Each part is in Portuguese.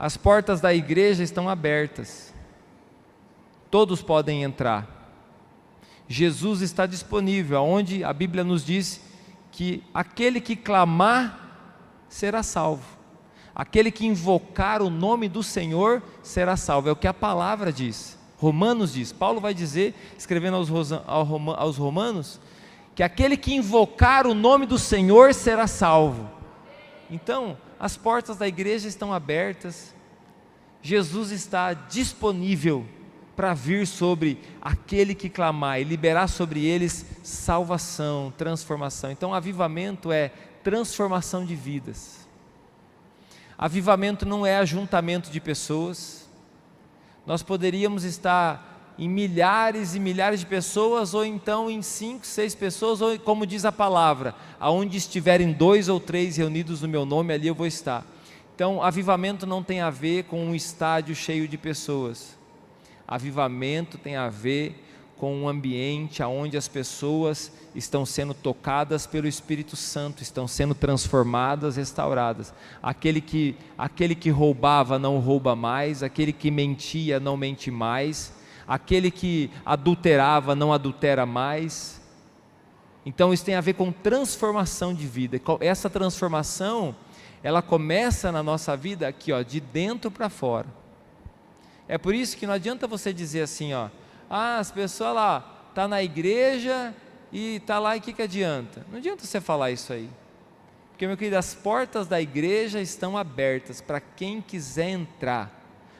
as portas da igreja estão abertas, todos podem entrar. Jesus está disponível, onde a Bíblia nos diz que aquele que clamar será salvo, aquele que invocar o nome do Senhor será salvo, é o que a palavra diz. Romanos diz, Paulo vai dizer, escrevendo aos Romanos, que aquele que invocar o nome do Senhor será salvo. Então, as portas da igreja estão abertas, Jesus está disponível para vir sobre aquele que clamar e liberar sobre eles salvação, transformação. Então, avivamento é transformação de vidas. Avivamento não é ajuntamento de pessoas. Nós poderíamos estar em milhares e milhares de pessoas, ou então em 5, 6 pessoas, ou como diz a palavra, aonde estiverem 2 ou 3 reunidos no meu nome, ali eu vou estar. Então, avivamento não tem a ver com um estádio cheio de pessoas. Avivamento tem a ver com um ambiente onde as pessoas estão sendo tocadas pelo Espírito Santo, estão sendo transformadas, restauradas. Aquele que roubava não rouba mais, aquele que mentia não mente mais, aquele que adulterava não adultera mais. Então isso tem a ver com transformação de vida. Essa transformação, ela começa na nossa vida aqui, ó, de dentro para fora. É por isso que não adianta você dizer assim, ó, as pessoas lá, está na igreja e está lá, e o que adianta? Não adianta você falar isso aí, porque, meu querido, as portas da igreja estão abertas para quem quiser entrar.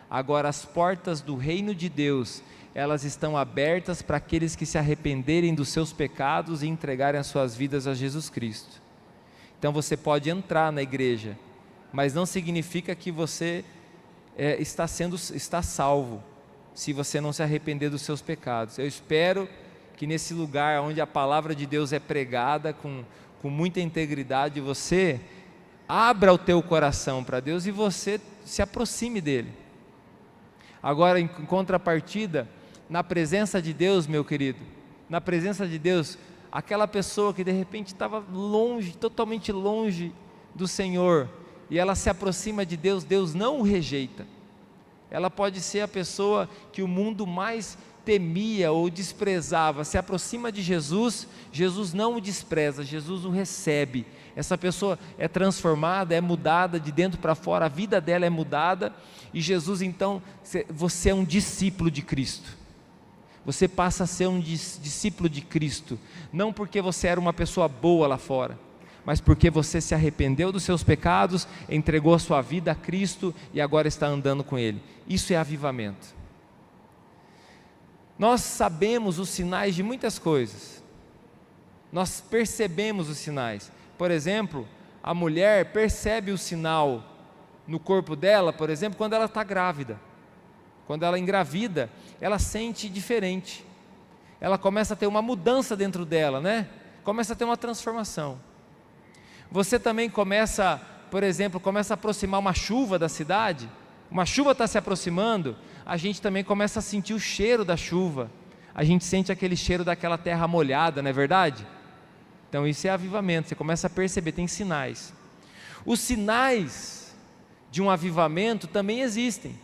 Agora, as portas do reino de Deus, elas estão abertas para aqueles que se arrependerem dos seus pecados e entregarem as suas vidas a Jesus Cristo. Então você pode entrar na igreja, mas não significa que você está salvo, se você não se arrepender dos seus pecados. Eu espero que nesse lugar onde a palavra de Deus é pregada com muita integridade, você abra o teu coração para Deus e você se aproxime dele. Agora, em contrapartida, na presença de Deus, meu querido, na presença de Deus, aquela pessoa que de repente estava longe, totalmente longe do Senhor, e ela se aproxima de Deus, Deus não o rejeita. Ela pode ser a pessoa que o mundo mais temia ou desprezava, se aproxima de Jesus, Jesus não o despreza, Jesus o recebe. Essa pessoa é transformada, é mudada de dentro para fora, a vida dela é mudada, e Jesus, então, você é um discípulo de Cristo. Você passa a ser um discípulo de Cristo, não porque você era uma pessoa boa lá fora, mas porque você se arrependeu dos seus pecados, entregou a sua vida a Cristo e agora está andando com Ele. Isso é avivamento. Nós sabemos os sinais de muitas coisas, nós percebemos os sinais. Por exemplo, a mulher percebe o sinal no corpo dela, por exemplo, quando ela está grávida. Quando ela engravida, ela sente diferente, ela começa a ter uma mudança dentro dela, né? Começa a ter uma transformação. Você também começa, por exemplo, começa a aproximar uma chuva da cidade, uma chuva está se aproximando, a gente também começa a sentir o cheiro da chuva, a gente sente aquele cheiro daquela terra molhada, não é verdade? Então isso é avivamento, você começa a perceber, tem sinais. Os sinais de um avivamento também existem,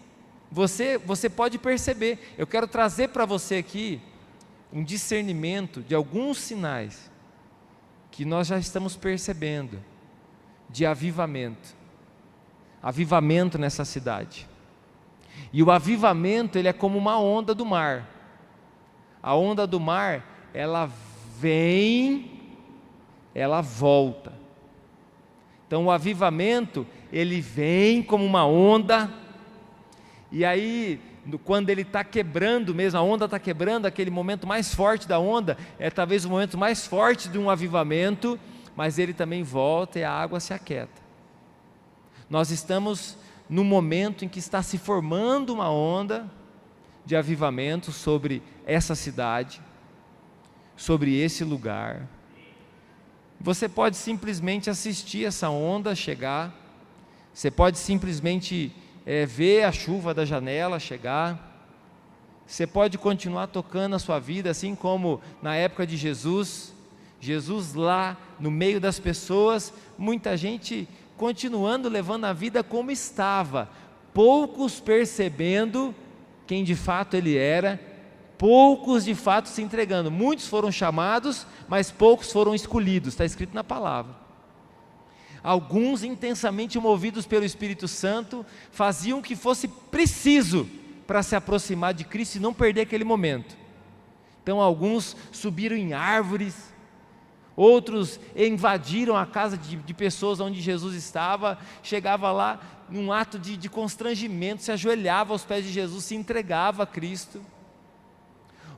você pode perceber. Eu quero trazer para você aqui um discernimento de alguns sinais que nós já estamos percebendo de avivamento nessa cidade. E o avivamento, ele é como uma onda do mar. A onda do mar, ela vem, ela volta. Então o avivamento, ele vem como uma onda, e aí quando ele está quebrando mesmo, a onda está quebrando, aquele momento mais forte da onda, é talvez o momento mais forte de um avivamento, mas ele também volta e a água se aquieta. Nós estamos no momento em que está se formando uma onda de avivamento sobre essa cidade, sobre esse lugar. Você pode simplesmente assistir essa onda chegar, você pode simplesmente ver a chuva da janela chegar, você pode continuar tocando a sua vida, assim como na época de Jesus lá no meio das pessoas, muita gente continuando levando a vida como estava, poucos percebendo quem de fato ele era, poucos de fato se entregando. Muitos foram chamados, mas poucos foram escolhidos, está escrito na palavra. Alguns, intensamente movidos pelo Espírito Santo, faziam o que fosse preciso para se aproximar de Cristo e não perder aquele momento. Então alguns subiram em árvores, outros invadiram a casa de pessoas onde Jesus estava, chegava lá num ato de constrangimento, se ajoelhava aos pés de Jesus, se entregava a Cristo.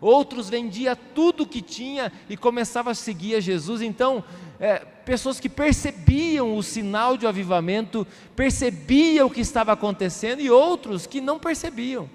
Outros vendiam tudo que tinha e começavam a seguir a Jesus. Então, pessoas que percebiam o sinal de avivamento, percebiam o que estava acontecendo, e outros que não percebiam,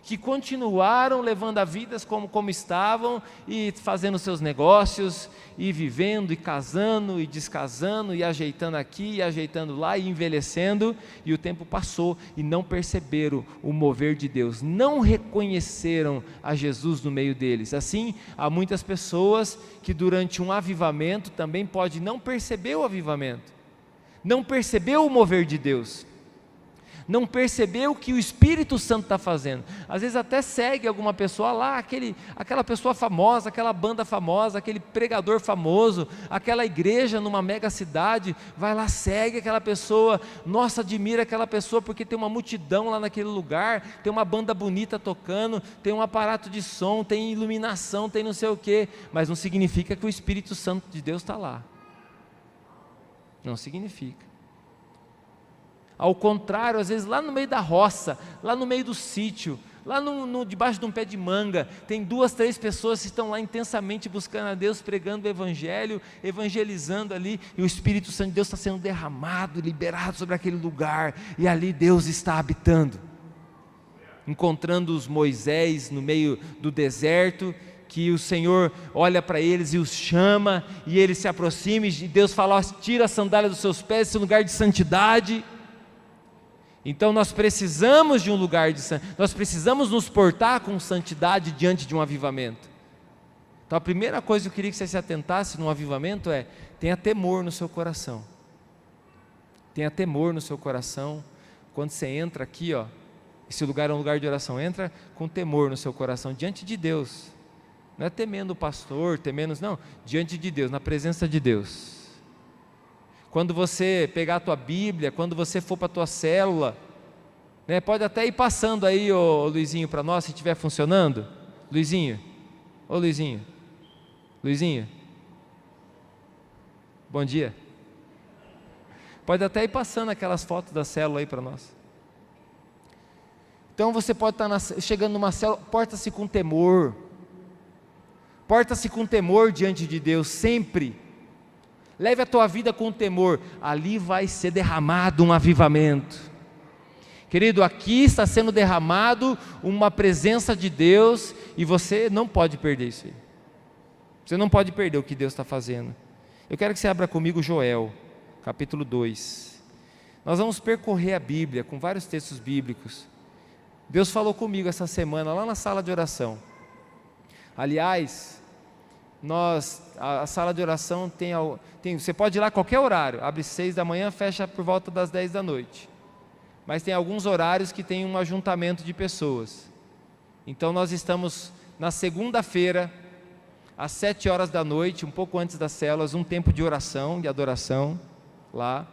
que continuaram levando a vidas como estavam, e fazendo seus negócios, e vivendo, e casando, e descasando, e ajeitando aqui, e ajeitando lá, e envelhecendo, e o tempo passou, e não perceberam o mover de Deus, não reconheceram a Jesus no meio deles. Assim, há muitas pessoas que durante um avivamento também pode não perceber o avivamento, não perceber o mover de Deus, não percebeu o que o Espírito Santo está fazendo. Às vezes até segue alguma pessoa lá, aquela pessoa famosa, aquela banda famosa, aquele pregador famoso, aquela igreja numa mega cidade, vai lá, segue aquela pessoa, nossa, admira aquela pessoa porque tem uma multidão lá naquele lugar, tem uma banda bonita tocando, tem um aparato de som, tem iluminação, tem não sei o quê, mas não significa que o Espírito Santo de Deus está lá. Não significa. Ao contrário, às vezes lá no meio da roça, lá no meio do sítio, lá debaixo de um pé de manga, tem 2, 3 pessoas que estão lá intensamente buscando a Deus, pregando o Evangelho, evangelizando ali, e o Espírito Santo de Deus está sendo derramado, liberado sobre aquele lugar, e ali Deus está habitando, encontrando os Moisés no meio do deserto, que o Senhor olha para eles e os chama, e eles se aproximam, e Deus fala: ó, tira a sandália dos seus pés, esse é um lugar de santidade. Então nós precisamos de um lugar de santidade, nós precisamos nos portar com santidade diante de um avivamento. Então a primeira coisa que eu queria que você se atentasse num avivamento é: tenha temor no seu coração. Tenha temor no seu coração. Quando você entra aqui, ó, esse lugar é um lugar de oração, entra com temor no seu coração, diante de Deus. Não é temendo o pastor, não, diante de Deus, na presença de Deus. Quando você pegar a tua Bíblia, quando você for para a tua célula, né, pode até ir passando aí, ô Luizinho, para nós, se estiver funcionando. Luizinho, ô Luizinho, bom dia. Pode até ir passando aquelas fotos da célula aí para nós. Então você pode estar chegando numa célula, porta-se com temor. Porta-se com temor diante de Deus, sempre. Leve a tua vida com temor, ali vai ser derramado um avivamento. Querido, aqui está sendo derramado uma presença de Deus, e você não pode perder isso aí. Você não pode perder o que Deus está fazendo. Eu quero que você abra comigo Joel, capítulo 2. Nós vamos percorrer a Bíblia com vários textos bíblicos. Deus falou comigo essa semana lá na sala de oração. Aliás, a sala de oração você pode ir lá a qualquer horário, abre 6 da manhã, fecha por volta das 10 da noite, mas tem alguns horários que tem um ajuntamento de pessoas. Então nós estamos na segunda-feira, às 7 horas da noite, um pouco antes das células, um tempo de oração, de adoração, lá.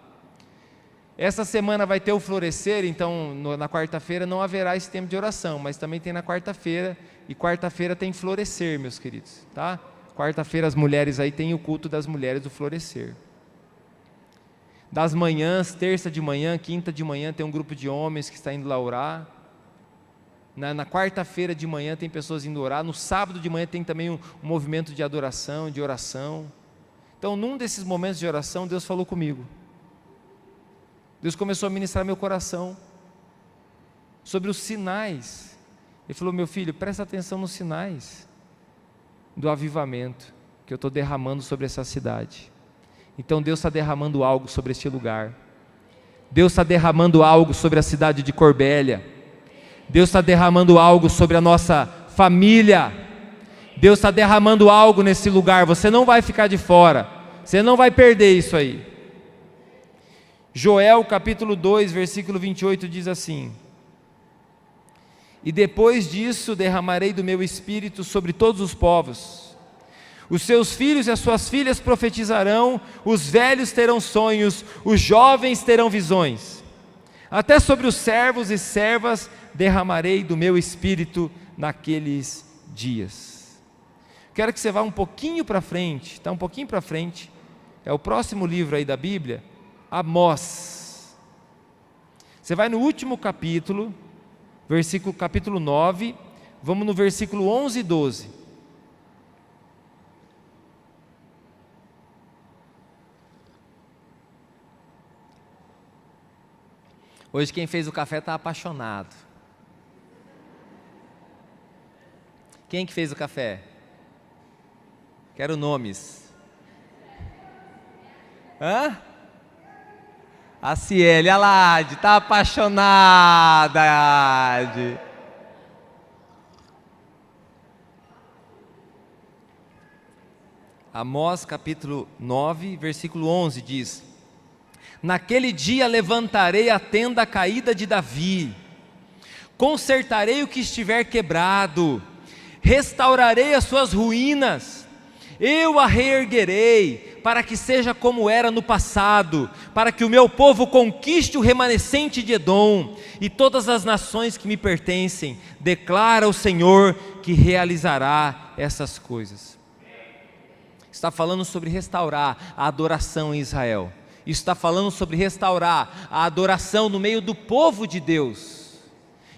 Essa semana vai ter o florescer, então na quarta-feira não haverá esse tempo de oração, mas também tem na quarta-feira, e quarta-feira tem florescer, meus queridos, tá? Quarta-feira as mulheres aí tem o culto das mulheres do florescer. Das manhãs, terça de manhã, quinta de manhã tem um grupo de homens que está indo lá orar. Na quarta-feira de manhã tem pessoas indo orar. No sábado de manhã tem também um movimento de adoração, de oração. Então num desses momentos de oração Deus falou comigo. Deus começou a ministrar meu coração sobre os sinais. Ele falou: meu filho, presta atenção nos sinais do avivamento que eu estou derramando sobre essa cidade. Então Deus está derramando algo sobre este lugar. Deus está derramando algo sobre a cidade de Corbélia. Deus está derramando algo sobre a nossa família. Deus está derramando algo nesse lugar. Você não vai ficar de fora, você não vai perder isso aí. Joel capítulo 2, versículo 28 diz assim: e depois disso derramarei do meu espírito sobre todos os povos. Os seus filhos e as suas filhas profetizarão, os velhos terão sonhos, os jovens terão visões. Até sobre os servos e servas derramarei do meu espírito naqueles dias. Quero que você vá um pouquinho para frente, está um pouquinho para frente, é o próximo livro aí da Bíblia, Amós. Você vai no último capítulo, capítulo 9, vamos no versículo 11 e 12. Hoje quem fez o café está apaixonado. Quem que fez o café? Quero nomes. Hã? A Ciele, a Lade, está apaixonada, Lade. Amós capítulo 9, versículo 11 diz: naquele dia levantarei a tenda caída de Davi, consertarei o que estiver quebrado, restaurarei as suas ruínas, eu a reerguerei, para que seja como era no passado, para que o meu povo conquiste o remanescente de Edom, e todas as nações que me pertencem, declara o Senhor que realizará essas coisas. Está falando sobre restaurar a adoração em Israel. Isso está falando sobre restaurar a adoração no meio do povo de Deus.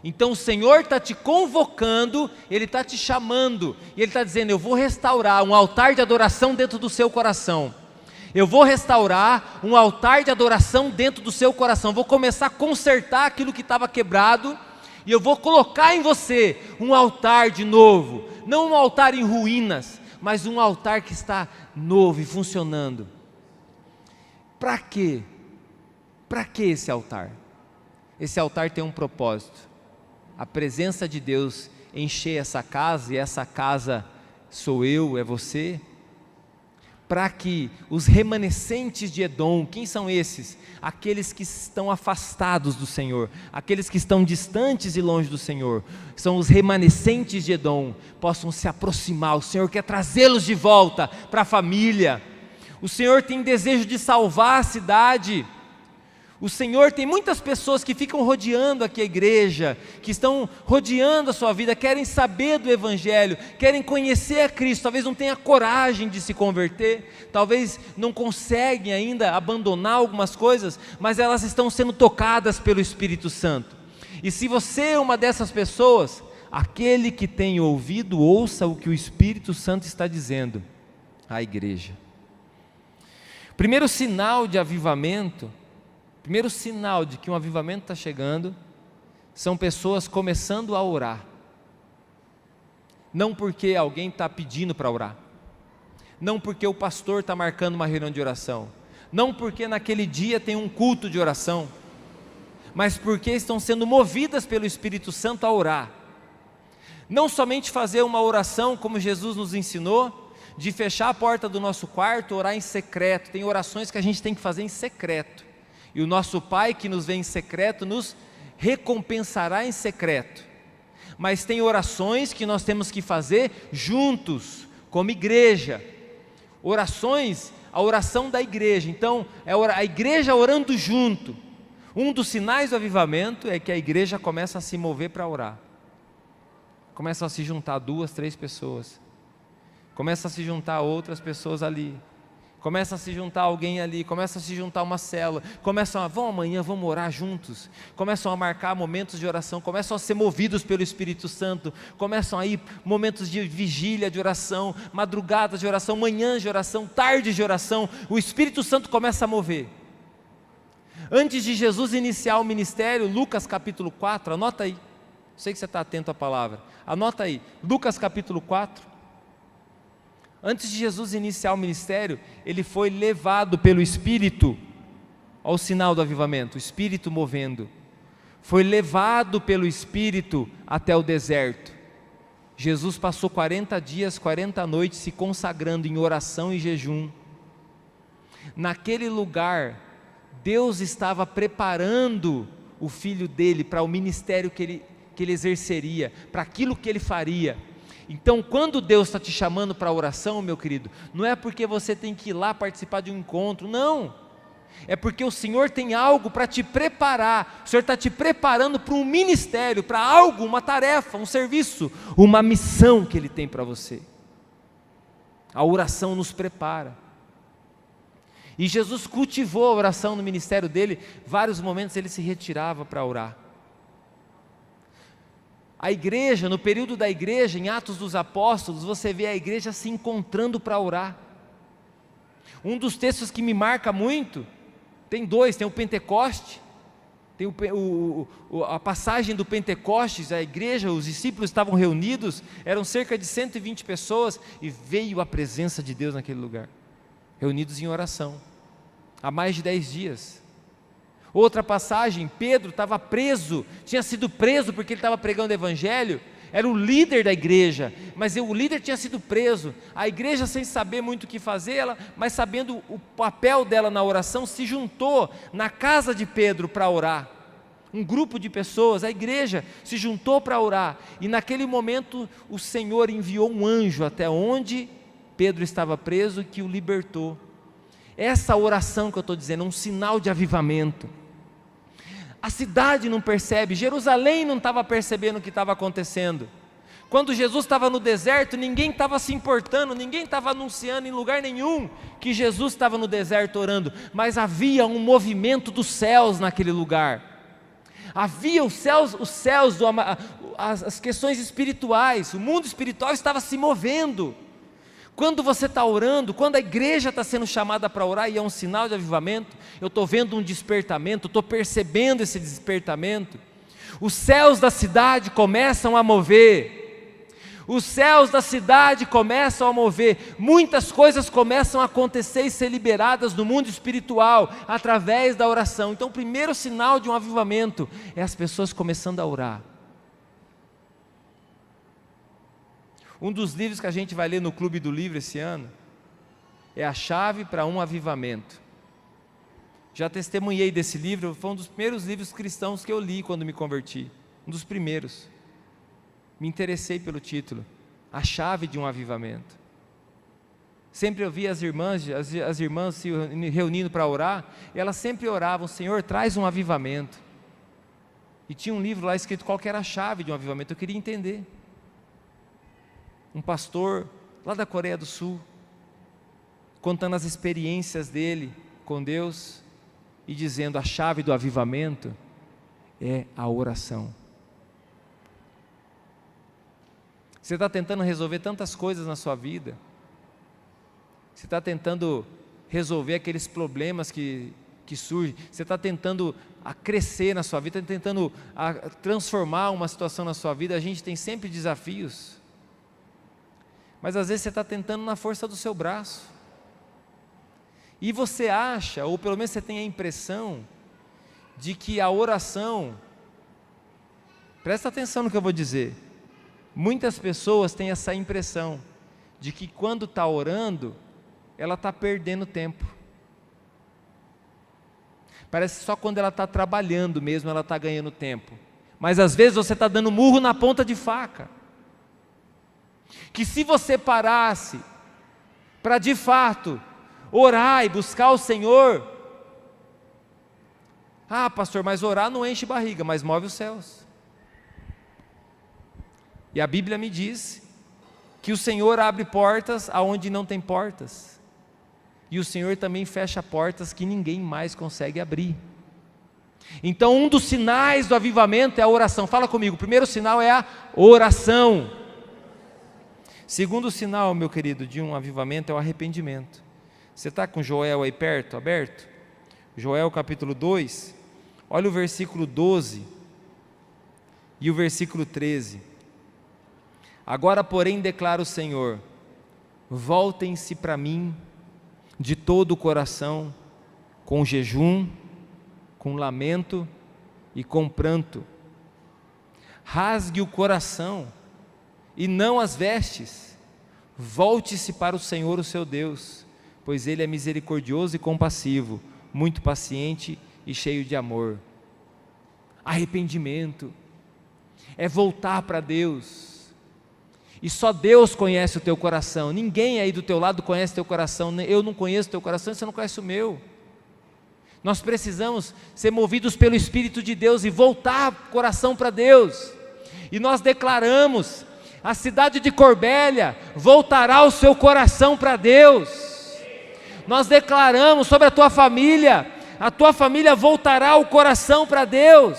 Então o Senhor está te convocando, Ele está te chamando, e Ele está dizendo: eu vou restaurar um altar de adoração dentro do seu coração. Eu vou restaurar um altar de adoração dentro do seu coração. Vou começar a consertar aquilo que estava quebrado, e eu vou colocar em você um altar de novo. Não um altar em ruínas, mas um altar que está novo e funcionando. Para quê? Para que esse altar? Esse altar tem um propósito: a presença de Deus encher essa casa, e essa casa sou eu, é você. Para que os remanescentes de Edom, quem são esses? Aqueles que estão afastados do Senhor, aqueles que estão distantes e longe do Senhor, são os remanescentes de Edom, possam se aproximar. O Senhor quer trazê-los de volta para a família. O Senhor tem desejo de salvar a cidade. O Senhor tem muitas pessoas que ficam rodeando aqui a igreja, que estão rodeando a sua vida, querem saber do Evangelho, querem conhecer a Cristo, talvez não tenham coragem de se converter, talvez não conseguem ainda abandonar algumas coisas, mas elas estão sendo tocadas pelo Espírito Santo. E se você é uma dessas pessoas, aquele que tem ouvido, ouça o que o Espírito Santo está dizendo à igreja. Primeiro sinal de avivamento, primeiro sinal de que um avivamento está chegando, são pessoas começando a orar. Não porque alguém está pedindo para orar, não porque o pastor está marcando uma reunião de oração, não porque naquele dia tem um culto de oração, mas porque estão sendo movidas pelo Espírito Santo a orar. Não somente fazer uma oração como Jesus nos ensinou, de fechar a porta do nosso quarto, orar em secreto. Tem orações que a gente tem que fazer em secreto, e o nosso Pai que nos vê em secreto nos recompensará em secreto. Mas tem orações que nós temos que fazer juntos, como igreja. Orações, a oração da igreja. Então, é a igreja orando junto. Um dos sinais do avivamento é que a igreja começa a se mover para orar. Começam a se juntar 2, 3 pessoas. Começa a se juntar outras pessoas ali. Começa a se juntar alguém ali, começa a se juntar uma célula, vão amanhã, vamos orar juntos, começam a marcar momentos de oração, começam a ser movidos pelo Espírito Santo, começam a ir momentos de vigília de oração, madrugadas de oração, manhãs de oração, tardes de oração, o Espírito Santo começa a mover. Antes de Jesus iniciar o ministério, Lucas capítulo 4, anota aí, sei que você está atento à palavra, anota aí, Lucas capítulo 4, antes de Jesus iniciar o ministério, ele foi levado pelo Espírito, ao sinal do avivamento, o Espírito movendo, foi levado pelo Espírito até o deserto. Jesus passou 40 dias, 40 noites se consagrando em oração e jejum. Naquele lugar, Deus estava preparando o filho dele para o ministério que ele exerceria, para aquilo que ele faria. Então, quando Deus está te chamando para a oração, meu querido, não é porque você tem que ir lá participar de um encontro, não, é porque o Senhor tem algo para te preparar. O Senhor está te preparando para um ministério, para algo, uma tarefa, um serviço, uma missão que Ele tem para você. A oração nos prepara. E Jesus cultivou a oração no ministério dele. Vários momentos ele se retirava para orar. A igreja, no período da igreja, em Atos dos Apóstolos, você vê a igreja se encontrando para orar. Um dos textos que me marca muito, tem dois, tem o Pentecoste, tem a passagem do Pentecostes, a igreja, os discípulos estavam reunidos, eram cerca de 120 pessoas, e veio a presença de Deus naquele lugar, reunidos em oração, há mais de 10 dias. Outra passagem, Pedro estava preso, tinha sido preso porque ele estava pregando o evangelho, era o líder da igreja, mas o líder tinha sido preso, a igreja sem saber muito o que fazer, mas sabendo o papel dela na oração, se juntou na casa de Pedro para orar, um grupo de pessoas, a igreja se juntou para orar, e naquele momento o Senhor enviou um anjo até onde Pedro estava preso, que o libertou. Essa oração que eu estou dizendo é um sinal de avivamento. A cidade não percebe, Jerusalém não estava percebendo o que estava acontecendo. Quando Jesus estava no deserto, ninguém estava se importando, ninguém estava anunciando em lugar nenhum que Jesus estava no deserto orando, mas havia um movimento dos céus naquele lugar. Havia os céus, as questões espirituais, o mundo espiritual estava se movendo. Quando você está orando, quando a igreja está sendo chamada para orar, e é um sinal de avivamento, eu estou vendo um despertamento, estou percebendo esse despertamento, os céus da cidade começam a mover, os céus da cidade começam a mover, muitas coisas começam a acontecer e ser liberadas no mundo espiritual, através da oração. Então o primeiro sinal de um avivamento, é as pessoas começando a orar. Um dos livros que a gente vai ler no Clube do Livro esse ano, é A Chave para um Avivamento. Já testemunhei desse livro, foi um dos primeiros livros cristãos que eu li quando me converti, um dos primeiros. Me interessei pelo título, A Chave de um Avivamento. Sempre eu via as irmãs se reunindo para orar, e elas sempre oravam: Senhor, traz um avivamento. E tinha um livro lá escrito qual que era a chave de um avivamento, eu queria entender. Um pastor lá da Coreia do Sul, contando as experiências dele com Deus, e dizendo: a chave do avivamento é a oração. Você está tentando resolver tantas coisas na sua vida, você está tentando resolver aqueles problemas que surgem, você está tentando crescer na sua vida, está tentando transformar uma situação na sua vida. A gente tem sempre desafios, mas às vezes você está tentando na força do seu braço, e você acha, ou pelo menos você tem a impressão, de que a oração, presta atenção no que eu vou dizer, muitas pessoas têm essa impressão, de que quando está orando, ela está perdendo tempo, parece que só quando ela está trabalhando mesmo, ela está ganhando tempo, mas às vezes você está dando murro na ponta de faca, que se você parasse para de fato orar e buscar o Senhor, pastor, mas orar não enche barriga, mas move os céus. E a Bíblia me diz que o Senhor abre portas aonde não tem portas, e o Senhor também fecha portas que ninguém mais consegue abrir. Então um dos sinais do avivamento é a oração. Fala comigo, o primeiro sinal é a oração. Segundo sinal, meu querido, de um avivamento é o arrependimento. Você está com Joel aí perto, aberto? Joel capítulo 2, olha o versículo 12 e o versículo 13. Agora, porém, declara o Senhor: voltem-se para mim de todo o coração, com jejum, com lamento e com pranto. Rasgue o coração e não as vestes, volte-se para o Senhor o seu Deus, pois Ele é misericordioso e compassivo, muito paciente e cheio de amor. Arrependimento é voltar para Deus, e só Deus conhece o teu coração. Ninguém aí do teu lado conhece o teu coração. Eu não conheço o teu coração, você não conhece o meu. Nós precisamos ser movidos pelo Espírito de Deus e voltar o coração para Deus. E nós declaramos: a cidade de Corbélia voltará o seu coração para Deus. Nós declaramos sobre a tua família voltará o coração para Deus.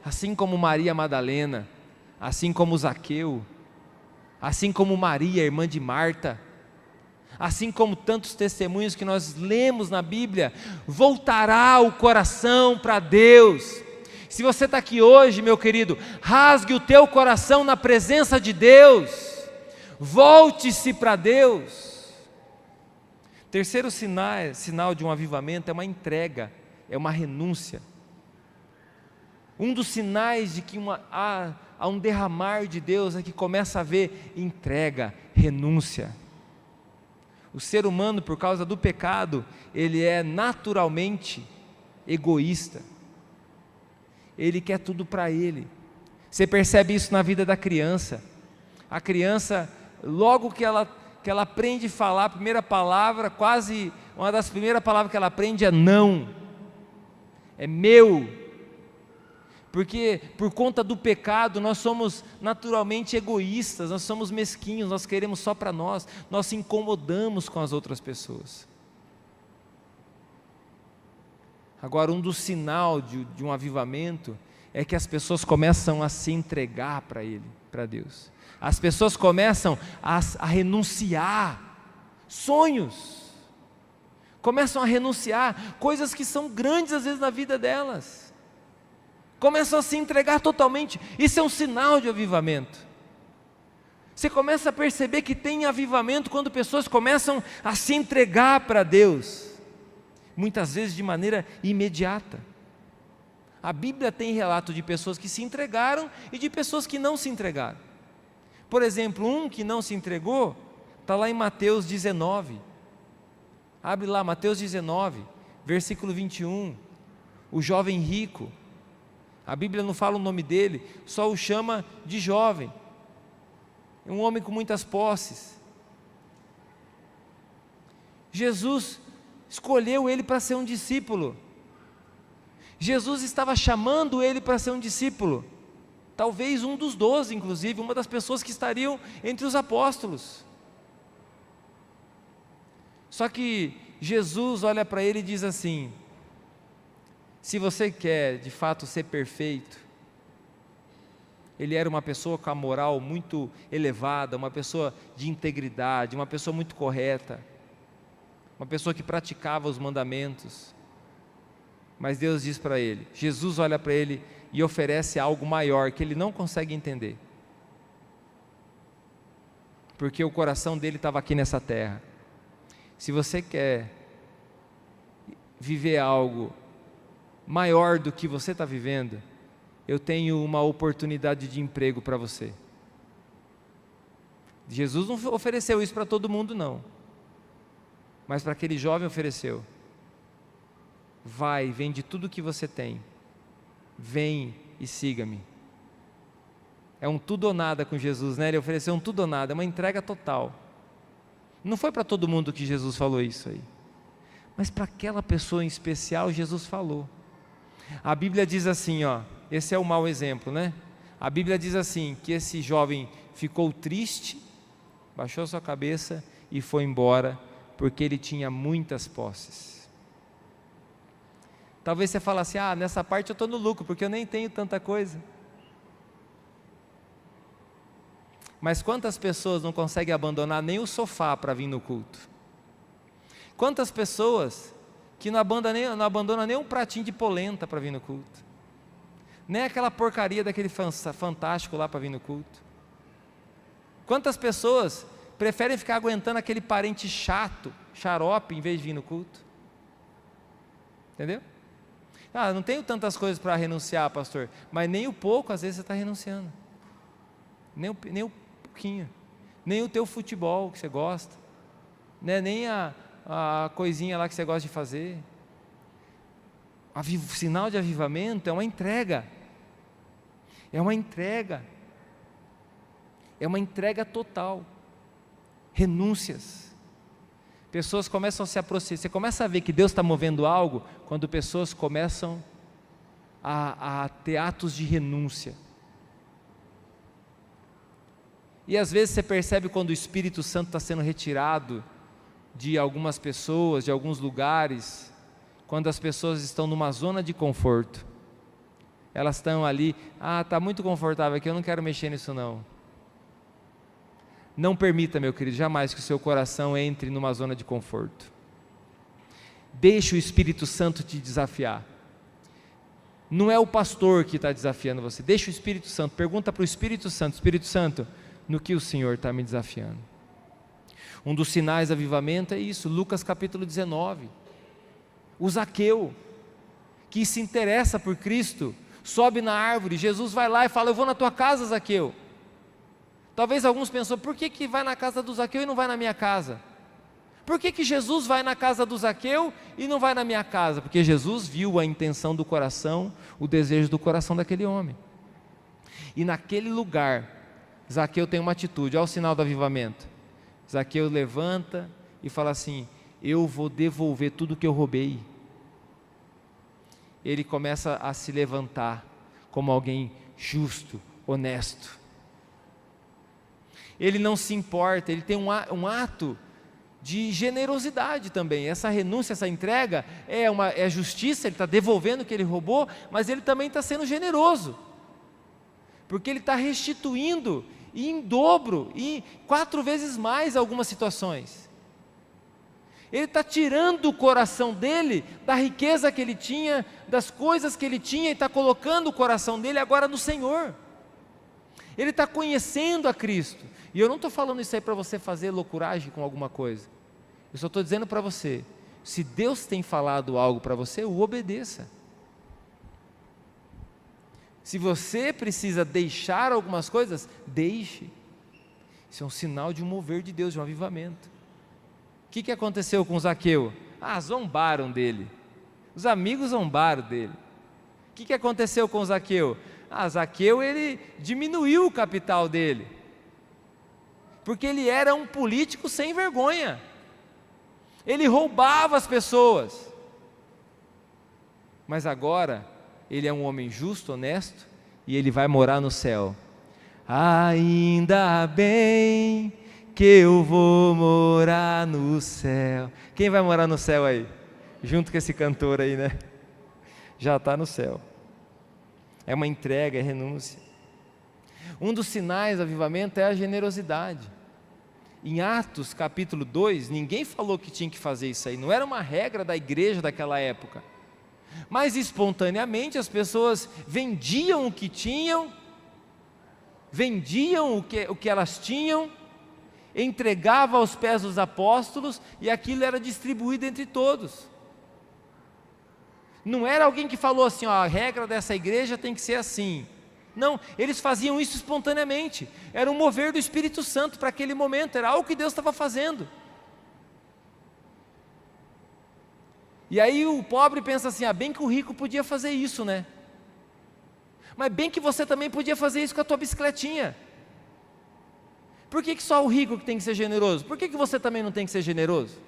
Assim como Maria Madalena, assim como Zaqueu, assim como Maria, irmã de Marta, assim como tantos testemunhos que nós lemos na Bíblia, voltará o coração para Deus. Se você está aqui hoje, meu querido, rasgue o teu coração na presença de Deus, volte-se para Deus. Terceiro sinal de um avivamento é uma entrega, é uma renúncia. Um dos sinais de que há um derramar de Deus é que começa a haver entrega, renúncia. O ser humano, por causa do pecado, ele é naturalmente egoísta. Ele quer tudo para ele. Você percebe isso na vida da criança. A criança, logo que ela aprende a falar a primeira palavra, quase uma das primeiras palavras que ela aprende é não. É meu. Porque por conta do pecado nós somos naturalmente egoístas, nós somos mesquinhos, nós queremos só para nós se incomodamos com as outras pessoas. Agora, um dos sinais de um avivamento é que as pessoas começam a se entregar para Ele, para Deus. As pessoas começam a renunciar sonhos, começam a renunciar coisas que são grandes às vezes na vida delas. Começam a se entregar totalmente. Isso é um sinal de avivamento. Você começa a perceber que tem avivamento quando pessoas começam a se entregar para Deus, muitas vezes de maneira imediata. A Bíblia tem relato de pessoas que se entregaram e de pessoas que não se entregaram. Por exemplo, um que não se entregou está lá em Mateus 19. Abre lá, Mateus 19, versículo 21. O jovem rico. A Bíblia não fala o nome dele, só o chama de jovem. É um homem com muitas posses. Jesus escolheu ele para ser um discípulo. Jesus estava chamando ele para ser um discípulo. Talvez um dos 12, inclusive, uma das pessoas que estariam entre os apóstolos. Só que Jesus olha para ele e diz assim: se você quer de fato ser perfeito, ele era uma pessoa com a moral muito elevada, uma pessoa de integridade, uma pessoa muito correta, uma pessoa que praticava os mandamentos. Mas Deus diz para ele, Jesus olha para ele e oferece algo maior que ele não consegue entender, porque o coração dele estava aqui nessa terra. Se você quer viver algo maior do que você está vivendo, eu tenho uma oportunidade de emprego para você. Jesus não ofereceu isso para todo mundo não, mas para aquele jovem ofereceu. Vai, vende tudo que você tem, vem e siga-me. É um tudo ou nada com Jesus, né? Ele ofereceu um tudo ou nada, é uma entrega total. Não foi para todo mundo que Jesus falou isso aí, mas para aquela pessoa em especial Jesus falou. A Bíblia diz assim, esse é o mau exemplo, né? A Bíblia diz assim, que esse jovem ficou triste, baixou sua cabeça e foi embora, porque ele tinha muitas posses. Talvez você fale assim, nessa parte eu estou no lucro, porque eu nem tenho tanta coisa. Mas quantas pessoas não conseguem abandonar nem o sofá para vir no culto? Quantas pessoas que não abandonam nem um pratinho de polenta para vir no culto? Nem aquela porcaria daquele fantástico lá para vir no culto? Quantas pessoas preferem ficar aguentando aquele parente chato, xarope, em vez de vir no culto? Entendeu? Não tenho tantas coisas para renunciar, pastor, mas nem o pouco às vezes você está renunciando, nem o pouquinho, nem o teu futebol que você gosta, né? Nem a coisinha lá que você gosta de fazer. O sinal de avivamento é uma entrega. É uma entrega. É uma entrega total. Renúncias. Pessoas começam a se aproximar. Você começa a ver que Deus está movendo algo quando pessoas começam a ter atos de renúncia. E às vezes você percebe quando o Espírito Santo está sendo retirado de algumas pessoas, de alguns lugares, quando as pessoas estão numa zona de conforto. Elas estão ali, está muito confortável aqui, eu não quero mexer nisso não. Não permita, meu querido, jamais que o seu coração entre numa zona de conforto. Deixe o Espírito Santo te desafiar. Não é o pastor que está desafiando você, deixa o Espírito Santo, pergunta para o Espírito Santo, no que o Senhor está me desafiando. Um dos sinais de avivamento é isso, Lucas capítulo 19, o Zaqueu, que se interessa por Cristo, sobe na árvore, Jesus vai lá e fala, eu vou na tua casa, Zaqueu. Talvez alguns pensam, por que vai na casa do Zaqueu e não vai na minha casa? Por que Jesus vai na casa do Zaqueu e não vai na minha casa? Porque Jesus viu a intenção do coração, o desejo do coração daquele homem. E naquele lugar, Zaqueu tem uma atitude, olha o sinal do avivamento. Zaqueu levanta e fala assim, eu vou devolver tudo que eu roubei. Ele começa a se levantar como alguém justo, honesto. Ele não se importa, ele tem um ato de generosidade também. Essa renúncia, essa entrega é justiça, ele está devolvendo o que ele roubou, mas ele também está sendo generoso, porque ele está restituindo e em dobro, e 4 vezes mais algumas situações. Ele está tirando o coração dele da riqueza que ele tinha, das coisas que ele tinha, e está colocando o coração dele agora no Senhor. Ele está conhecendo a Cristo. E eu não estou falando isso aí para você fazer loucuragem com alguma coisa. Eu só estou dizendo para você, se Deus tem falado algo para você, o obedeça. Se você precisa deixar algumas coisas, deixe. Isso é um sinal de um mover de Deus, de um avivamento. O que aconteceu com Zaqueu? Zombaram dele. Os amigos zombaram dele. O que aconteceu com Zaqueu? Zaqueu, ele diminuiu o capital dele, porque ele era um político sem vergonha. Ele roubava as pessoas. Mas agora ele é um homem justo, honesto, e ele vai morar no céu. Ainda bem que eu vou morar no céu. Quem vai morar no céu aí? Junto com esse cantor aí, né? Já está no céu. É uma entrega, é renúncia. Um dos sinais do avivamento é a generosidade. Em Atos capítulo 2, ninguém falou que tinha que fazer isso aí, não era uma regra da igreja daquela época, mas espontaneamente as pessoas vendiam o que tinham, vendiam o que elas tinham, entregavam aos pés dos apóstolos, e aquilo era distribuído entre todos. Não era alguém que falou assim, a regra dessa igreja tem que ser assim. Não, eles faziam isso espontaneamente. Era um mover do Espírito Santo para aquele momento, era algo que Deus estava fazendo. E aí o pobre pensa assim, bem que o rico podia fazer isso, né? Mas bem que você também podia fazer isso com a tua bicicletinha. Por que só o rico que tem que ser generoso? Por que você também não tem que ser generoso?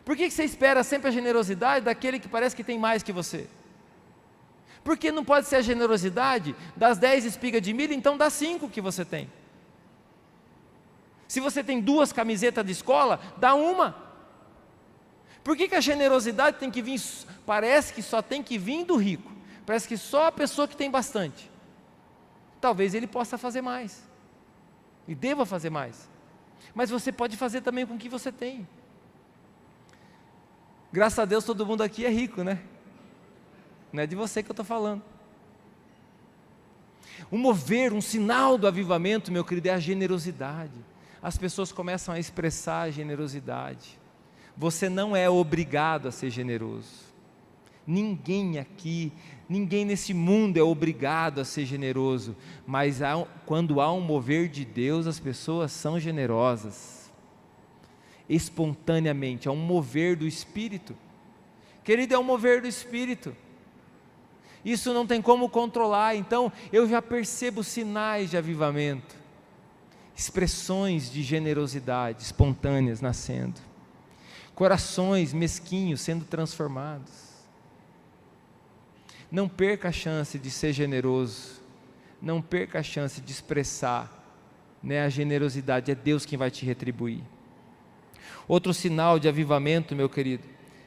Por que você espera sempre a generosidade daquele que parece que tem mais que você? Por que não pode ser a generosidade das 10 espigas de milho, então dá 5 que você tem? Se você tem 2 camisetas de escola, dá 1. Por que a generosidade tem que vir, parece que só tem que vir do rico, parece que só a pessoa que tem bastante? Talvez ele possa fazer mais, e deva fazer mais, mas você pode fazer também com o que você tem. Graças a Deus todo mundo aqui é rico, né? Não é de você que eu estou falando. Um mover, um sinal do avivamento, meu querido, é a generosidade. As pessoas começam a expressar a generosidade. Você não é obrigado a ser generoso. Ninguém aqui, ninguém nesse mundo é obrigado a ser generoso. Mas quando há um mover de Deus, as pessoas são generosas. espontaneamente, é um mover do Espírito. Querido, é um mover do Espírito. Isso não tem como controlar, então eu já percebo sinais de avivamento, expressões de generosidade espontâneas nascendo, corações mesquinhos sendo transformados. Não perca a chance de ser generoso, não perca a chance de expressar, a generosidade, é Deus quem vai te retribuir. Outro sinal de avivamento, meu querido,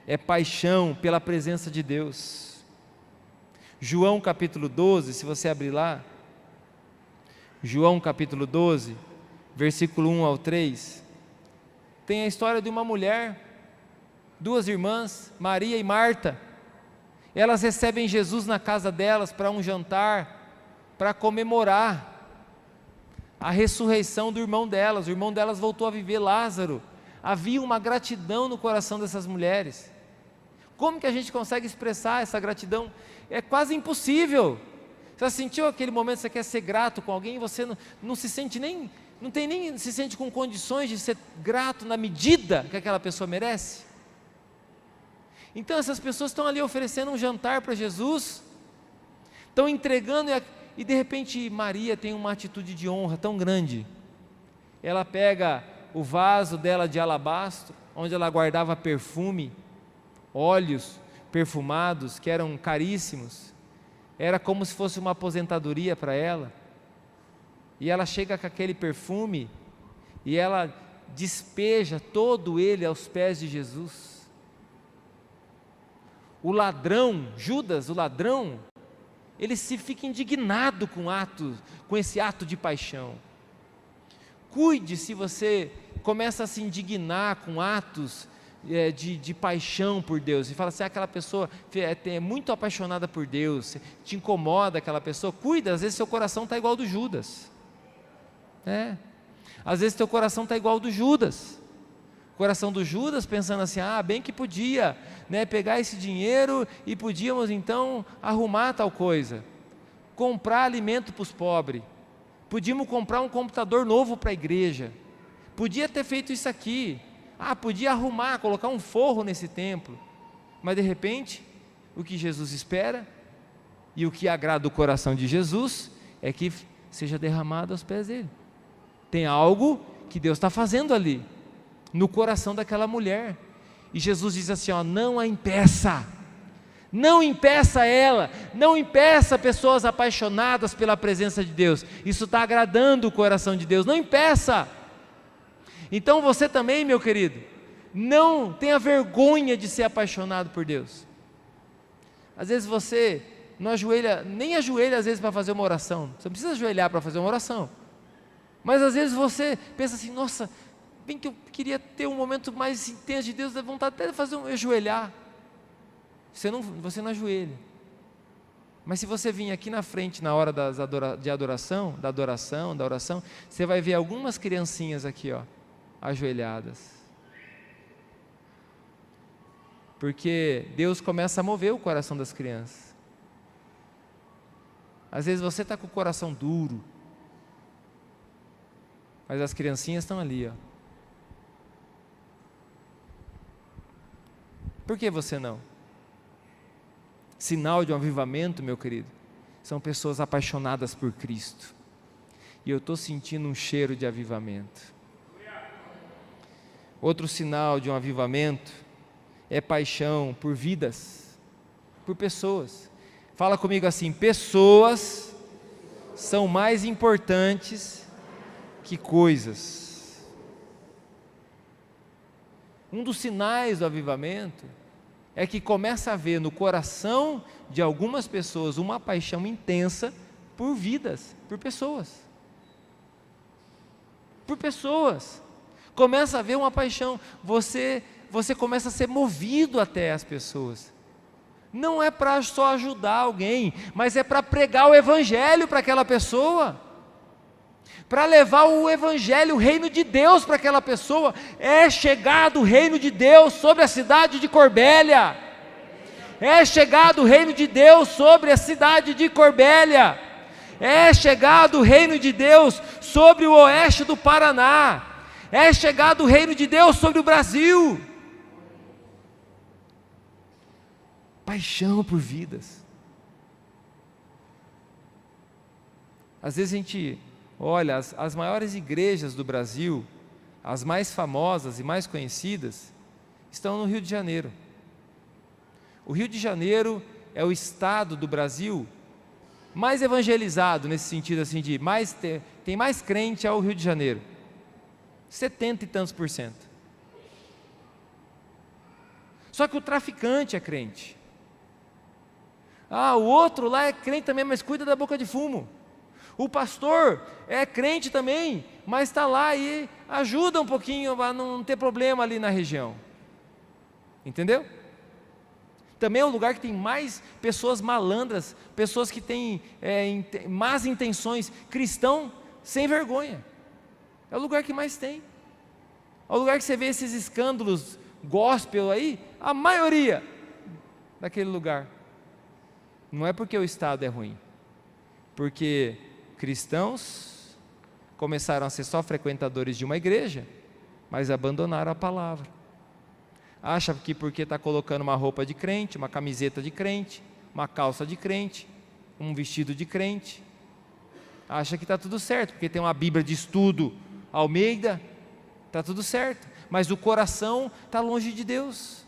é paixão pela presença de Deus. João capítulo 12, se você abrir lá, João capítulo 12, versículo 1 ao 3, tem a história de uma mulher, duas irmãs, Maria e Marta. Elas recebem Jesus na casa delas para um jantar, para comemorar a ressurreição do irmão delas. O irmão delas voltou a viver, Lázaro. Havia uma gratidão no coração dessas mulheres. Como que a gente consegue expressar essa gratidão? É quase impossível. Você sentiu aquele momento que você quer ser grato com alguém e você não se sente nem, se sente com condições de ser grato na medida que aquela pessoa merece? Então essas pessoas estão ali oferecendo um jantar para Jesus, estão entregando, e de repente Maria tem uma atitude de honra tão grande. Ela pega o vaso dela de alabastro, onde ela guardava perfume, óleos perfumados que eram caríssimos, era como se fosse uma aposentadoria para ela, e ela chega com aquele perfume, e ela despeja todo ele aos pés de Jesus. O ladrão, Judas, o ladrão, ele se fica indignado com esse ato de paixão. Cuide se você começa a se indignar com atos de paixão por Deus, e fala assim, aquela pessoa é muito apaixonada por Deus, te incomoda aquela pessoa. Cuida, às vezes seu coração está igual ao do Judas, às vezes teu coração está igual ao do Judas, o coração do Judas pensando assim, bem que podia, pegar esse dinheiro e podíamos então arrumar tal coisa, comprar alimento para os pobres, podíamos comprar um computador novo para a igreja, podia ter feito isso aqui, podia arrumar, colocar um forro nesse templo, mas de repente, o que Jesus espera, e o que agrada o coração de Jesus, é que seja derramado aos pés dele. Tem algo que Deus está fazendo ali, no coração daquela mulher, e Jesus diz assim, não a impeça, não impeça ela, não impeça pessoas apaixonadas pela presença de Deus, isso está agradando o coração de Deus, não impeça. Então você também, meu querido, não tenha vergonha de ser apaixonado por Deus. Às vezes você não ajoelha, nem ajoelha às vezes para fazer uma oração, você não precisa ajoelhar para fazer uma oração, mas às vezes você pensa assim, nossa, bem que eu queria ter um momento mais intenso de Deus, dá vontade até de fazer ajoelhar, você não ajoelha, mas se você vir aqui na frente na hora da oração, você vai ver algumas criancinhas aqui, ajoelhadas, porque Deus começa a mover o coração das crianças. Às vezes você está com o coração duro, mas as criancinhas estão ali, Por que você não? Sinal de um avivamento, meu querido, são pessoas apaixonadas por Cristo, e eu estou sentindo um cheiro de avivamento. Outro sinal de um avivamento é paixão por vidas, por pessoas. Fala comigo assim, pessoas são mais importantes que coisas. Um dos sinais do avivamento é que começa a haver no coração de algumas pessoas uma paixão intensa por vidas, por pessoas. Por pessoas. Começa a haver uma paixão, você começa a ser movido até as pessoas. Não é para só ajudar alguém, mas é para pregar o Evangelho para aquela pessoa, para levar o Evangelho, o reino de Deus para aquela pessoa. É chegado o reino de Deus sobre a cidade de Corbélia, é chegado o reino de Deus sobre a cidade de Corbélia, é chegado o reino de Deus sobre o oeste do Paraná, é chegado o reino de Deus sobre o Brasil. Paixão por vidas. Às vezes a gente olha, as maiores igrejas do Brasil, as mais famosas e mais conhecidas, estão no Rio de Janeiro. O Rio de Janeiro é o estado do Brasil mais evangelizado, nesse sentido assim, tem mais crente ao Rio de Janeiro, 70 e tantos %. Só que o traficante é crente. O outro lá é crente também, mas cuida da boca de fumo. O pastor é crente também, mas está lá e ajuda um pouquinho a não ter problema ali na região. Entendeu? Também é um lugar que tem mais pessoas malandras, pessoas que têm más intenções, cristão sem vergonha. É o lugar que mais tem. É o lugar que você vê esses escândalos gospel aí, a maioria daquele lugar. Não é porque o estado é ruim, porque cristãos começaram a ser só frequentadores de uma igreja, mas abandonaram a palavra. Acha que porque está colocando uma roupa de crente, uma camiseta de crente, uma calça de crente, um vestido de crente, acha que está tudo certo, porque tem uma Bíblia de estudo Almeida, está tudo certo, mas o coração está longe de Deus.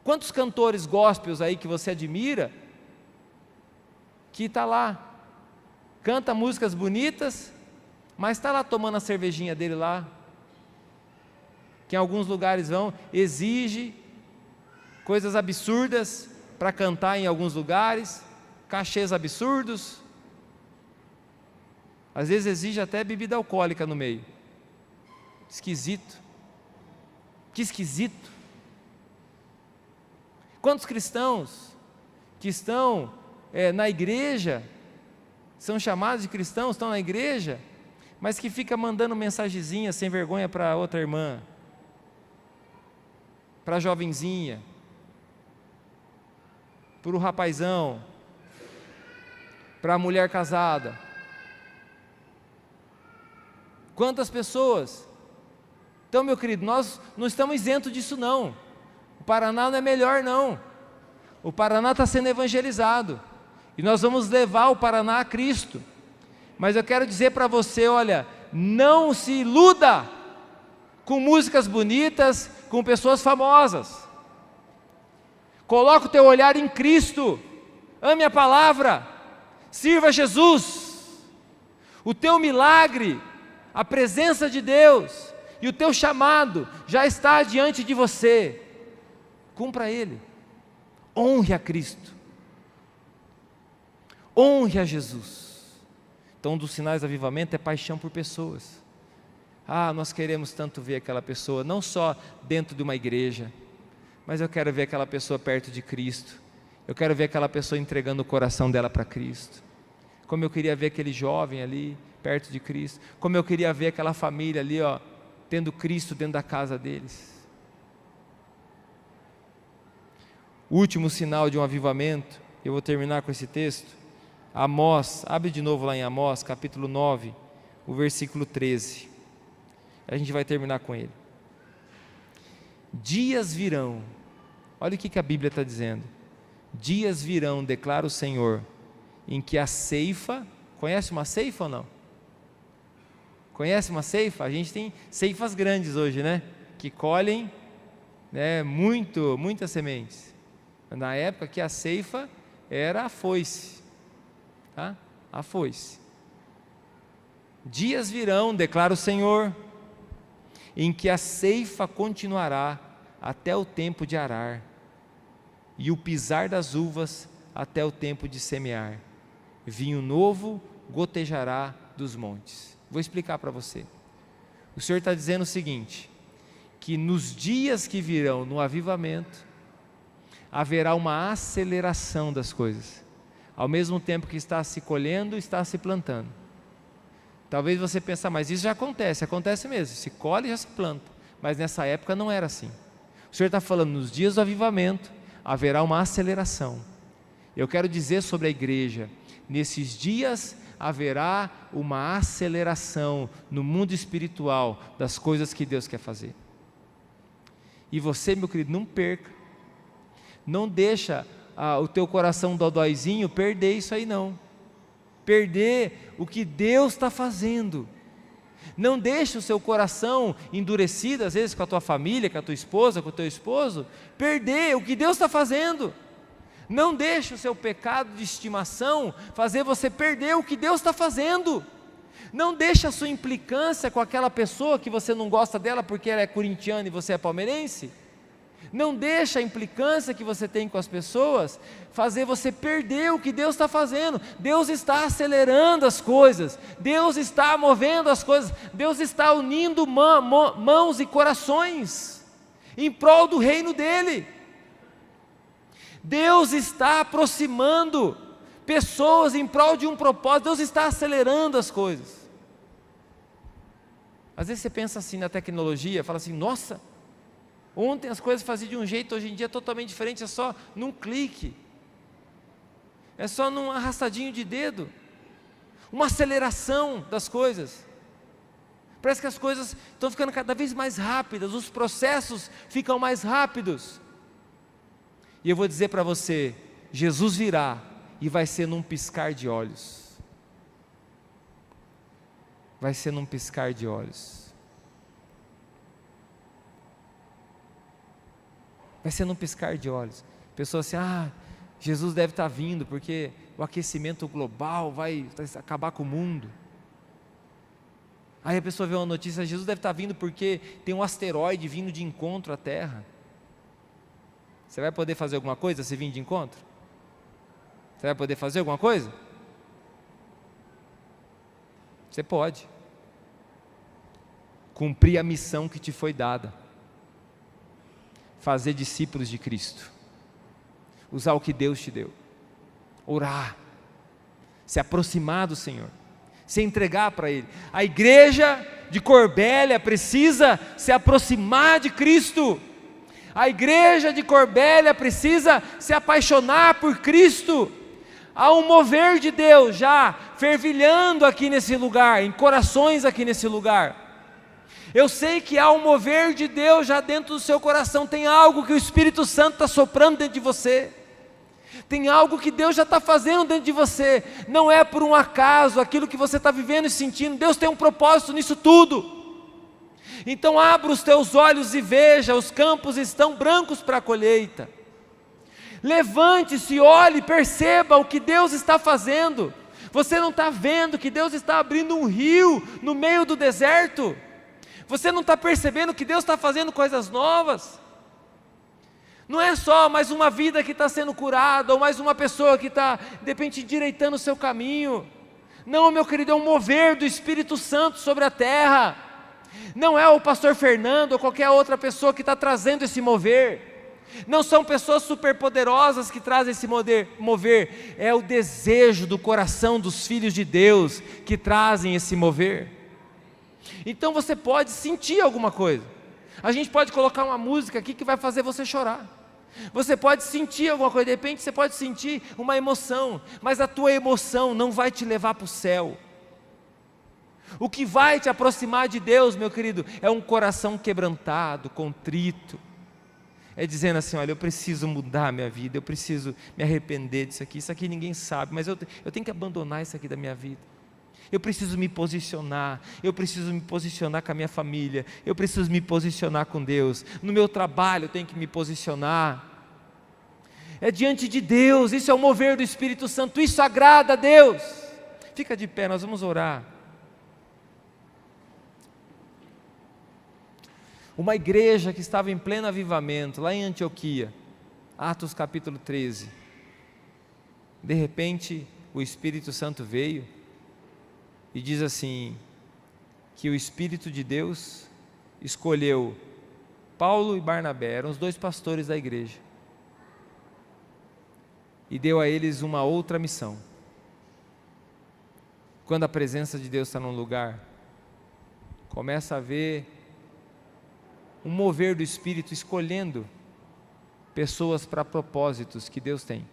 Quantos cantores gospels aí que você admira, que está lá, canta músicas bonitas, mas está lá tomando a cervejinha dele lá, que em alguns lugares exige coisas absurdas para cantar em alguns lugares, cachês absurdos, às vezes exige até bebida alcoólica no meio. Esquisito. Que esquisito. Quantos cristãos que estão na igreja, são chamados de cristãos, estão na igreja, mas que fica mandando mensagenzinha sem vergonha para outra irmã, para a jovenzinha, para o rapazão, para a mulher casada. Quantas pessoas? Então, meu querido, nós não estamos isentos disso não. O Paraná não é melhor não. O Paraná está sendo evangelizado, e nós vamos levar o Paraná a Cristo. Mas eu quero dizer para você, olha, não se iluda com músicas bonitas, com pessoas famosas. Coloca o teu olhar em Cristo, ame a palavra, sirva Jesus. O teu milagre, a presença de Deus e o teu chamado já está diante de você. Cumpra ele, honre a Cristo, honre a Jesus. Então, um dos sinais do avivamento é paixão por pessoas. Nós queremos tanto ver aquela pessoa, não só dentro de uma igreja, mas eu quero ver aquela pessoa perto de Cristo, eu quero ver aquela pessoa entregando o coração dela para Cristo, como eu queria ver aquele jovem ali, perto de Cristo, como eu queria ver aquela família ali, tendo Cristo dentro da casa deles. O último sinal de um avivamento, eu vou terminar com esse texto, Amós, abre de novo lá em Amós, capítulo 9, o versículo 13, a gente vai terminar com ele. Dias virão, olha o que a Bíblia está dizendo, dias virão, declara o Senhor, em que a ceifa, conhece uma ceifa ou não? Conhece uma ceifa? A gente tem ceifas grandes hoje, né? Que colhem muitas sementes. Na época que a ceifa era a foice, tá? A foice. Dias virão, declara o Senhor, em que a ceifa continuará até o tempo de arar, e o pisar das uvas até o tempo de semear. Vinho novo gotejará dos montes. Vou explicar para você. O Senhor está dizendo o seguinte, que nos dias que virão no avivamento, haverá uma aceleração das coisas, ao mesmo tempo que está se colhendo, está se plantando. Talvez você pense, mas isso já acontece mesmo, se colhe e já se planta, mas nessa época não era assim. O Senhor está falando, nos dias do avivamento, haverá uma aceleração. Eu quero dizer sobre a igreja, nesses dias haverá uma aceleração no mundo espiritual das coisas que Deus quer fazer. E você, meu querido, não perca, não deixa o teu coração dodóizinho perder isso aí não, perder o que Deus está fazendo. Não deixe o seu coração endurecido, às vezes com a tua família, com a tua esposa, com o teu esposo, perder o que Deus está fazendo. Não deixe o seu pecado de estimação fazer você perder o que Deus está fazendo. Não deixe a sua implicância com aquela pessoa que você não gosta dela porque ela é corintiana e você é palmeirense. Não deixe a implicância que você tem com as pessoas fazer você perder o que Deus está fazendo. Deus está acelerando as coisas, Deus está movendo as coisas, Deus está unindo mãos e corações em prol do reino dEle. Deus está aproximando pessoas em prol de um propósito, Deus está acelerando as coisas. Às vezes você pensa assim na tecnologia, fala assim, nossa, ontem as coisas faziam de um jeito, hoje em dia é totalmente diferente, é só num clique, é só num arrastadinho de dedo, uma aceleração das coisas. Parece que as coisas estão ficando cada vez mais rápidas, os processos ficam mais rápidos. E eu vou dizer para você, Jesus virá e vai ser num piscar de olhos. Vai ser num piscar de olhos. Vai ser num piscar de olhos. Pessoas assim, Jesus deve estar vindo porque o aquecimento global vai acabar com o mundo. Aí a pessoa vê uma notícia, Jesus deve estar vindo porque tem um asteroide vindo de encontro à Terra. Você vai poder fazer alguma coisa se vir de encontro? Você vai poder fazer alguma coisa? Você pode cumprir a missão que te foi dada, fazer discípulos de Cristo, usar o que Deus te deu, orar, se aproximar do Senhor, se entregar para Ele. A igreja de Corbélia precisa se aproximar de Cristo. A igreja de Corbélia precisa se apaixonar por Cristo. Há um mover de Deus já fervilhando aqui nesse lugar, em corações aqui nesse lugar. Eu sei que há um mover de Deus já dentro do seu coração, tem algo que o Espírito Santo está soprando dentro de você, tem algo que Deus já está fazendo dentro de você, não é por um acaso aquilo que você está vivendo e sentindo, Deus tem um propósito nisso tudo. Então abra os teus olhos e veja, os campos estão brancos para a colheita. Levante-se, olhe, perceba o que Deus está fazendo. Você não está vendo que Deus está abrindo um rio no meio do deserto? Você não está percebendo que Deus está fazendo coisas novas? Não é só mais uma vida que está sendo curada, ou mais uma pessoa que está, de repente, endireitando o seu caminho. Não, meu querido, é um mover do Espírito Santo sobre a terra. Não é o pastor Fernando ou qualquer outra pessoa que está trazendo esse mover. Não são pessoas superpoderosas que trazem esse mover. É o desejo do coração dos filhos de Deus que trazem esse mover. Então você pode sentir alguma coisa. A gente pode colocar uma música aqui que vai fazer você chorar. Você pode sentir alguma coisa, de repente você pode sentir uma emoção, mas a tua emoção não vai te levar para o céu. O que vai te aproximar de Deus, meu querido, é um coração quebrantado, contrito. É dizendo assim, olha, eu preciso mudar a minha vida, eu preciso me arrepender disso aqui ninguém sabe, mas eu tenho que abandonar isso aqui da minha vida. Eu preciso me posicionar, eu preciso me posicionar com a minha família, eu preciso me posicionar com Deus. No meu trabalho eu tenho que me posicionar. É diante de Deus, isso é o mover do Espírito Santo, isso agrada a Deus. Fica de pé, nós vamos orar. Uma igreja que estava em pleno avivamento, lá em Antioquia, Atos capítulo 13, de repente o Espírito Santo veio e diz assim, que o Espírito de Deus escolheu Paulo e Barnabé, eram os dois pastores da igreja, e deu a eles uma outra missão. Quando a presença de Deus está num lugar, começa a haver um mover do Espírito escolhendo pessoas para propósitos que Deus tem.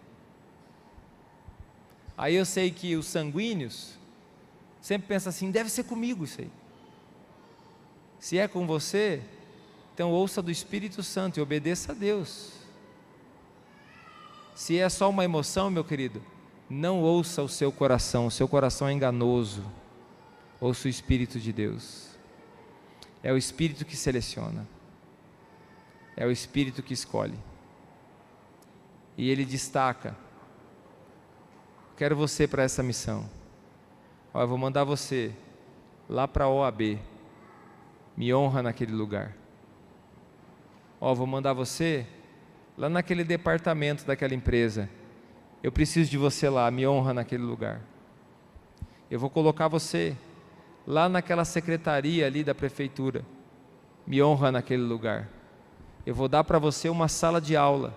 Aí eu sei que os sanguíneos sempre pensam assim, deve ser comigo isso aí. Se é com você, então ouça do Espírito Santo e obedeça a Deus. Se é só uma emoção, meu querido, não ouça o seu coração é enganoso. Ouça o Espírito de Deus. É o Espírito que seleciona, é o Espírito que escolhe. E Ele destaca: quero você para essa missão. Ó, eu vou mandar você lá para a OAB, me honra naquele lugar. Ó, vou mandar você lá naquele departamento daquela empresa, eu preciso de você lá, me honra naquele lugar. Eu vou colocar você lá naquela secretaria ali da prefeitura, me honra naquele lugar. Eu vou dar para você uma sala de aula,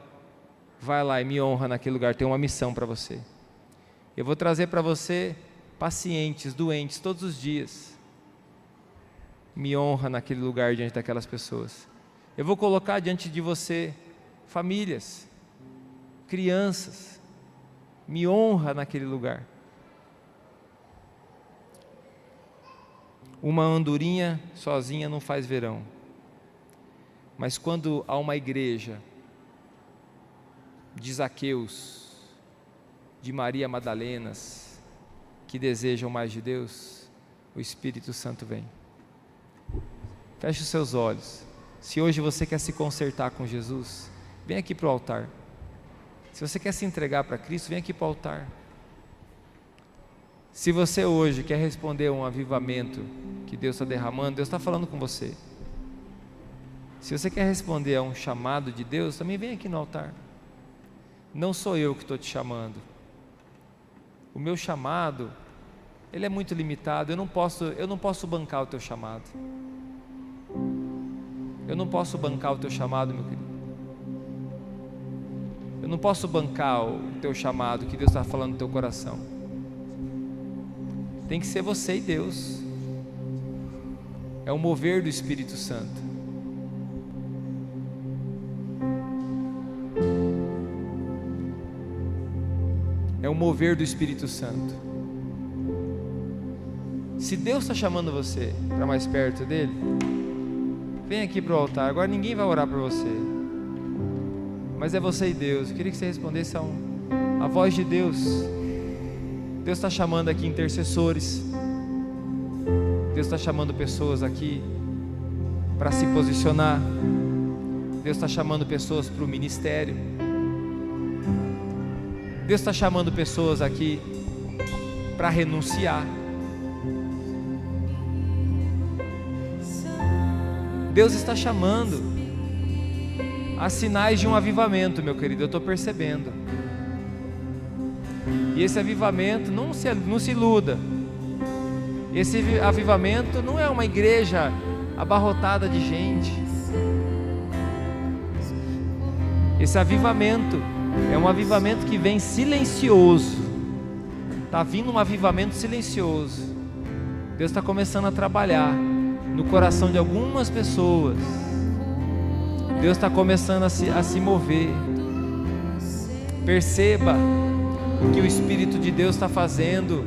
vai lá e me honra naquele lugar, tem uma missão para você. Eu vou trazer para você pacientes, doentes, todos os dias, me honra naquele lugar diante daquelas pessoas. Eu vou colocar diante de você famílias, crianças, me honra naquele lugar. Uma andorinha sozinha não faz verão, mas quando há uma igreja de Zaqueus, de Maria Madalenas, que desejam mais de Deus, o Espírito Santo vem. Feche os seus olhos. Se hoje você quer se consertar com Jesus, vem aqui para o altar. Se você quer se entregar para Cristo, vem aqui para o altar. Se você hoje quer responder a um avivamento que Deus está derramando, Deus está falando com você. Se você quer responder a um chamado de Deus, também vem aqui no altar. Não sou eu que estou te chamando. O meu chamado, ele é muito limitado. Eu não posso bancar o teu chamado. Eu não posso bancar o teu chamado, meu querido. Eu não posso bancar o teu chamado que Deus está falando no teu coração. Tem que ser você e Deus. É o mover do Espírito Santo. É o mover do Espírito Santo. Se Deus está chamando você para mais perto dele, vem aqui para o altar. Agora ninguém vai orar por você, mas é você e Deus. Eu queria que você respondesse a voz de Deus. Deus está chamando aqui intercessores. Deus está chamando pessoas aqui para se posicionar. Deus está chamando pessoas para o ministério. Deus está chamando pessoas aqui para renunciar. Deus está chamando há sinais de um avivamento, meu querido, eu estou percebendo. E esse avivamento, não se iluda, esse avivamento não é uma igreja abarrotada de gente. Esse avivamento é um avivamento que vem silencioso. Está vindo um avivamento silencioso. Deus está começando a trabalhar no coração de algumas pessoas. Deus está começando a se mover. Perceba o que o Espírito de Deus está fazendo.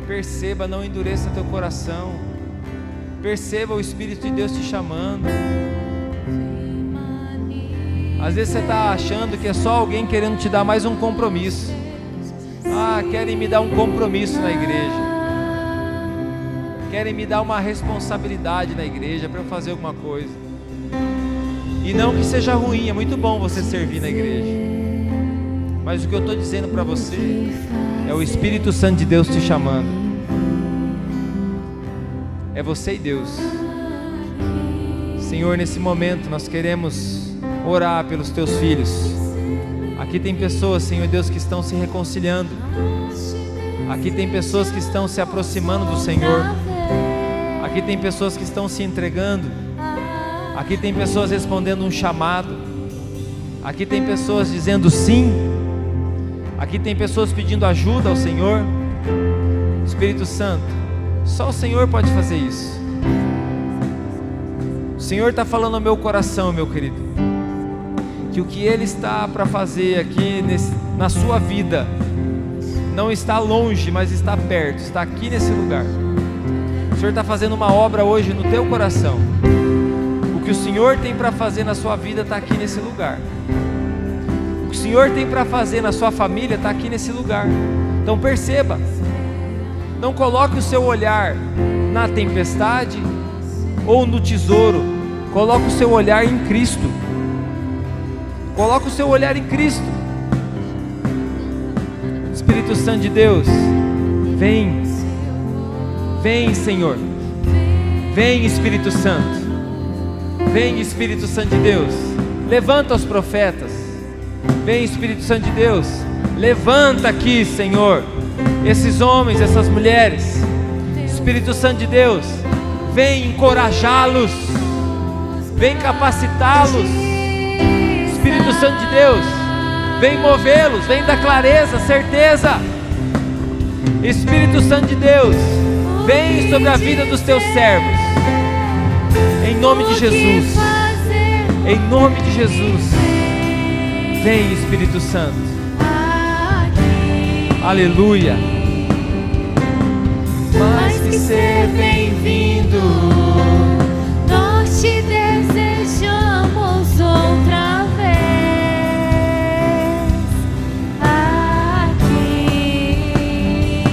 Perceba, não endureça teu coração. Perceba o Espírito de Deus te chamando. Às vezes você está achando que é só alguém querendo te dar mais um compromisso. Querem me dar um compromisso na igreja. Querem me dar uma responsabilidade na igreja para eu fazer alguma coisa. E não que seja ruim, é muito bom você servir na igreja. Mas o que eu estou dizendo para você é o Espírito Santo de Deus te chamando. É você e Deus. Senhor, nesse momento nós queremos orar pelos teus filhos. Aqui tem pessoas, Senhor Deus, que estão se reconciliando. Aqui tem pessoas que estão se aproximando do Senhor. Aqui tem pessoas que estão se entregando. Aqui tem pessoas respondendo um chamado. Aqui tem pessoas dizendo sim. Aqui tem pessoas pedindo ajuda ao Senhor. Espírito Santo, só o Senhor pode fazer isso. O Senhor está falando ao meu coração, meu querido, que o que Ele está para fazer aqui na sua vida não está longe, mas está perto, está aqui nesse lugar. O Senhor está fazendo uma obra hoje no teu coração. O que o Senhor tem para fazer na sua vida está aqui nesse lugar. O que o Senhor tem para fazer na sua família está aqui nesse lugar. Então perceba, não coloque o seu olhar na tempestade ou no tesouro, coloque o seu olhar em Cristo. Coloque o seu olhar em Cristo. Espírito Santo de Deus, vem, vem, Senhor, vem, Espírito Santo, vem, Espírito Santo de Deus, levanta os profetas, vem, Espírito Santo de Deus, levanta aqui, Senhor, esses homens, essas mulheres. Espírito Santo de Deus, vem encorajá-los, vem capacitá-los. Espírito Santo de Deus, vem movê-los, vem dar clareza, certeza. Espírito Santo de Deus, vem sobre a vida dos teus servos, em nome de Jesus, em nome de Jesus. Vem, Espírito Santo. Aleluia. Mais que ser bem-vindo,